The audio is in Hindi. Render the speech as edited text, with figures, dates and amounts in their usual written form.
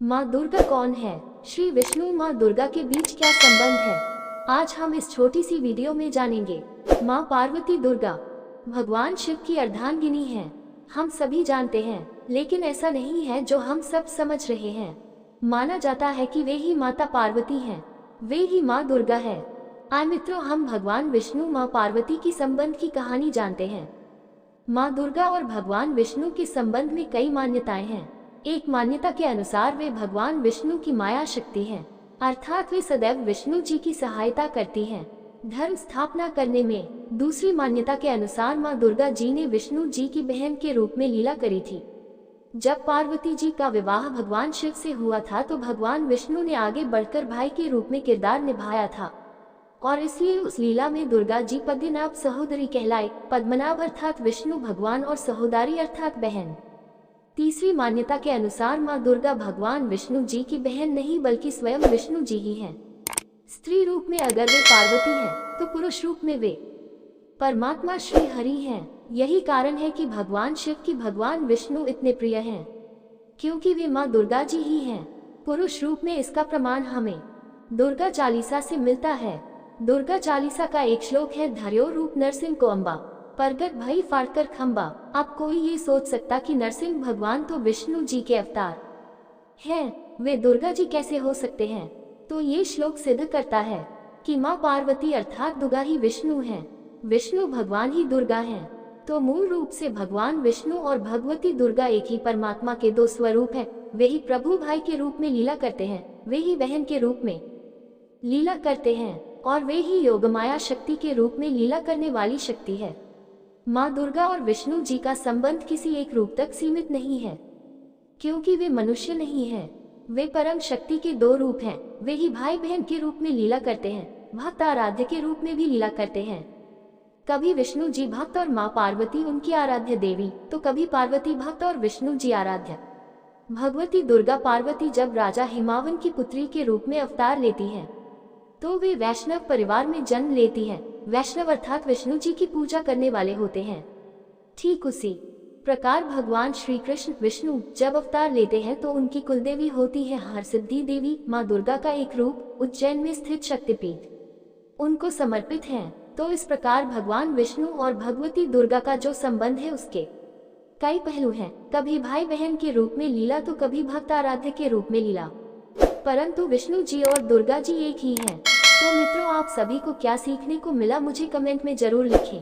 माँ दुर्गा कौन है? श्री विष्णु माँ दुर्गा के बीच क्या संबंध है? आज हम इस छोटी सी वीडियो में जानेंगे। माँ पार्वती दुर्गा भगवान शिव की अर्धांगिनी हैं। हम सभी जानते हैं, लेकिन ऐसा नहीं है जो हम सब समझ रहे हैं। माना जाता है कि वे ही माता पार्वती हैं, वे ही माँ दुर्गा है। आए मित्रों, हम भगवान विष्णु माँ पार्वती की संबंध की कहानी जानते हैं। माँ दुर्गा और भगवान विष्णु के संबंध में कई मान्यताएं हैं। एक मान्यता के अनुसार वे भगवान विष्णु की माया शक्ति हैं, अर्थात वे सदैव विष्णु जी की सहायता करती हैं धर्म स्थापना करने में। दूसरी मान्यता के अनुसार माँ दुर्गा जी ने विष्णु जी की बहन के रूप में लीला करी थी। जब पार्वती जी का विवाह भगवान शिव से हुआ था तो भगवान विष्णु ने आगे बढ़कर भाई के रूप में किरदार निभाया था और इसलिए उस लीला में दुर्गा जी पद्मनाभ सहोदरी कहलाए। पद्मनाभ अर्थात विष्णु भगवान और सहोदरी अर्थात बहन। तीसरी मान्यता के अनुसार माँ दुर्गा भगवान विष्णु जी की बहन नहीं बल्कि स्वयं विष्णु जी ही हैं। स्त्री रूप में अगर वे पार्वती हैं तो पुरुष रूप में वे परमात्मा श्री हरि हैं। यही कारण है कि भगवान शिव की भगवान विष्णु इतने प्रिय हैं, क्योंकि वे माँ दुर्गा जी ही हैं पुरुष रूप में। इसका प्रमाण हमें दुर्गा चालीसा से मिलता है। दुर्गा चालीसा का एक श्लोक है, धर्यो रूप नरसिंह को अम्बा प्रगट भई फाड़कर खम्बा। अब कोई ये सोच सकता कि नरसिंह भगवान तो विष्णु जी के अवतार हैं, वे दुर्गा जी कैसे हो सकते हैं? तो ये श्लोक सिद्ध करता है कि माँ पार्वती अर्थात दुर्गा ही विष्णु हैं, विष्णु भगवान ही दुर्गा हैं। तो मूल रूप से भगवान विष्णु और भगवती दुर्गा एक ही परमात्मा के दो स्वरूप हैं। वे ही प्रभु भाई के रूप में लीला करते हैं, वे ही बहन के रूप में लीला करते हैं और वे ही योगमाया शक्ति के रूप में लीला करने वाली शक्ति है। माँ दुर्गा और विष्णु जी का संबंध किसी एक रूप तक सीमित नहीं है, क्योंकि वे मनुष्य नहीं हैं, वे परम शक्ति के दो रूप हैं। वे ही भाई बहन के रूप में लीला करते हैं, भक्त आराध्य के रूप में भी लीला करते हैं। कभी विष्णु जी भक्त और माँ पार्वती उनकी आराध्य देवी, तो कभी पार्वती भक्त और विष्णु जी आराध्य। भगवती दुर्गा पार्वती जब राजा हिमावन की पुत्री के रूप में अवतार लेती हैं तो वे वैष्णव परिवार में जन्म लेती हैं। वैष्णव अर्थात विष्णु जी की पूजा करने वाले होते हैं। ठीक उसी प्रकार भगवान श्री कृष्ण विष्णु जब अवतार लेते हैं तो उनकी कुलदेवी होती है हरसिद्धि देवी। माँ दुर्गा का एक रूप उज्जैन में स्थित शक्तिपीठ उनको समर्पित है। तो इस प्रकार भगवान विष्णु और भगवती दुर्गा का जो संबंध है उसके कई पहलू हैं। कभी भाई बहन के रूप में लीला तो कभी भक्त आराध्य के रूप में लीला, परंतु विष्णु जी और दुर्गा जी एक ही हैं। तो मित्रों, आप सभी को क्या सीखने को मिला मुझे कमेंट में जरूर लिखें।